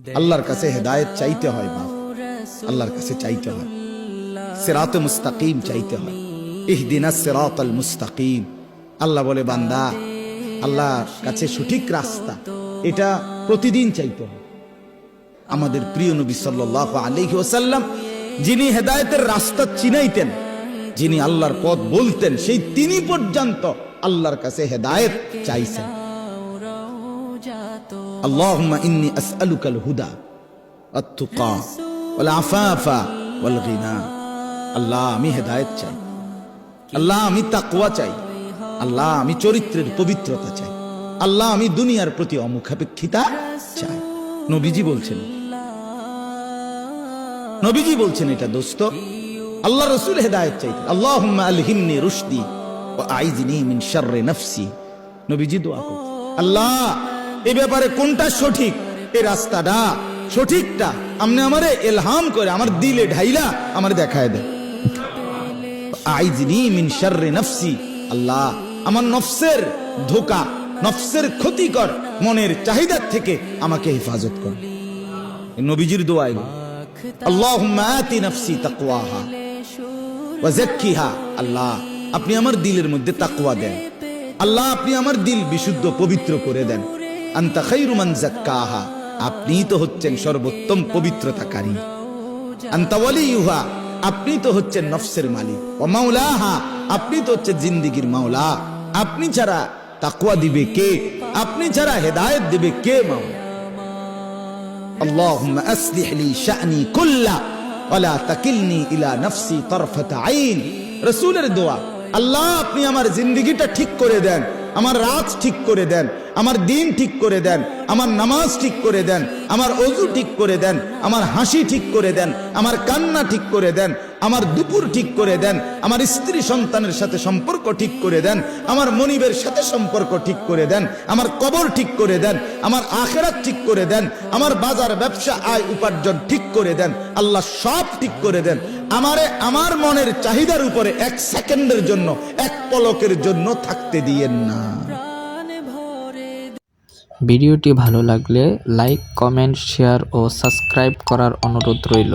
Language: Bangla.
আল্লাহর কাছে হেদায়েত চাইতে হয় বাপ, আল্লাহর কাছে চাইতে হয়, সিরাতে মুস্তাকিম চাইতে হয়। ইহদিনাস সিরাতাল মুস্তাকিম। আল্লাহ বলে বান্দা, আল্লাহর কাছে সঠিক রাস্তা এটা প্রতিদিন চাইতে হয়। আমাদের প্রিয় নবী সাল্লাল্লাহু আলাইহি ওয়াসাল্লাম যিনি হেদায়েতের রাস্তা চিনাইতেন, যিনি আল্লাহর পথ বলতেন, সেই তিনি পর্যন্ত আল্লাহর কাছে হেদায়েত চাইছেন। আল্লাহুম্মা ইন্নী আসআলুকাল হুদা ওয়াত তুকা ওয়াল আফাফা ওয়াল গিনা। আল্লাহ আমি হেদায়েত চাই, আল্লাহ আমি তাকওয়া চাই, আল্লাহ আমি চরিত্রের পবিত্রতা চাই, আল্লাহ আমি দুনিয়ার প্রতি অমুখাপেক্ষিতা চাই। নবীজি বলছেন, নবীজি বলছেন এটা দোস্ত। আল্লাহ রাসূল হেদায়েত চাইতেন, আল্লাহুম্মা আলহিমনি রুশদি ওয়া আইযনি মিন শাররি নাফসি। নবীজি দোয়া করতেন, আল্লাহ এই ব্যাপারে কোনটা সঠিক, এই রাস্তাটা সঠিকটা আপনি আমারে ইলহাম করে আমার দিলে ঢাইলা আমারে দেখায় দেন। আইযনি মিন শাররি নাফসি, আল্লাহ আমার নফসের ধোঁকা, নফসের ক্ষতিকর মনের চাহিদার থেকে আমাকে হেফাজত করুন। নবীজির দোয়া এগুলো। আল্লাহুম্মা আতি নাফসি তাকওয়াহা ওয়া যাক্কিহা। আল্লাহ আপনি আমার দিলের মধ্যে তাকওয়া দেন, আল্লাহ আপনি আমার দিল বিশুদ্ধ পবিত্র করে দেন। আনতা খায়রু মান যাক্কাহা, আপনি তো হচ্ছেন সর্বোত্তম পবিত্রতাকারী। আনতা ওয়ালিয়ুহা, আপনি তো হচ্ছেন নফসের মালিক। ওয়া মাওলাহা, আপনি তো হচ্ছেন জিন্দেগীর মাওলা। আপনি ছাড়া তাকওয়া দিবে কে, আপনি ছাড়া হেদায়েত দিবে কে মাওলা। আল্লাহুম্মা আসলিহ লি শা'নি কুল্লা ওয়া লা তাকিলনি ইলা নাফসি তারফাতা আইন। রাসূলের দোয়া, আল্লাহ আপনি আমার জিন্দেগিটা ঠিক করে দেন, আমার রাত ঠিক করে দেন, আমার দিন ঠিক করে দেন, আমার নামাজ ঠিক করে দেন, আমার ওযু ঠিক করে দেন, আমার হাসি ঠিক করে দেন, আমার কান্না ঠিক করে দেন, আমার দুপুর ঠিক করে দেন, আমার স্ত্রী সন্তানের সাথে সম্পর্ক ঠিক করে দেন, আমার মনিবের সাথে সম্পর্ক ঠিক করে দেন, আমার কবর ঠিক করে দেন, আমার আখিরাত ঠিক করে দেন, আমার বাজার ব্যবসা আয় উপার্জন ঠিক করে দেন। আল্লাহ সব ঠিক করে দেন, আমারে আমার মনের চাহিদার উপরে এক সেকেন্ডের জন্য, এক পলকের জন্য থাকতে দিয়েন না। ভিডিওটি ভালো লাগলে লাইক, কমেন্ট, শেয়ার ও সাবস্ক্রাইব করার অনুরোধ রইল।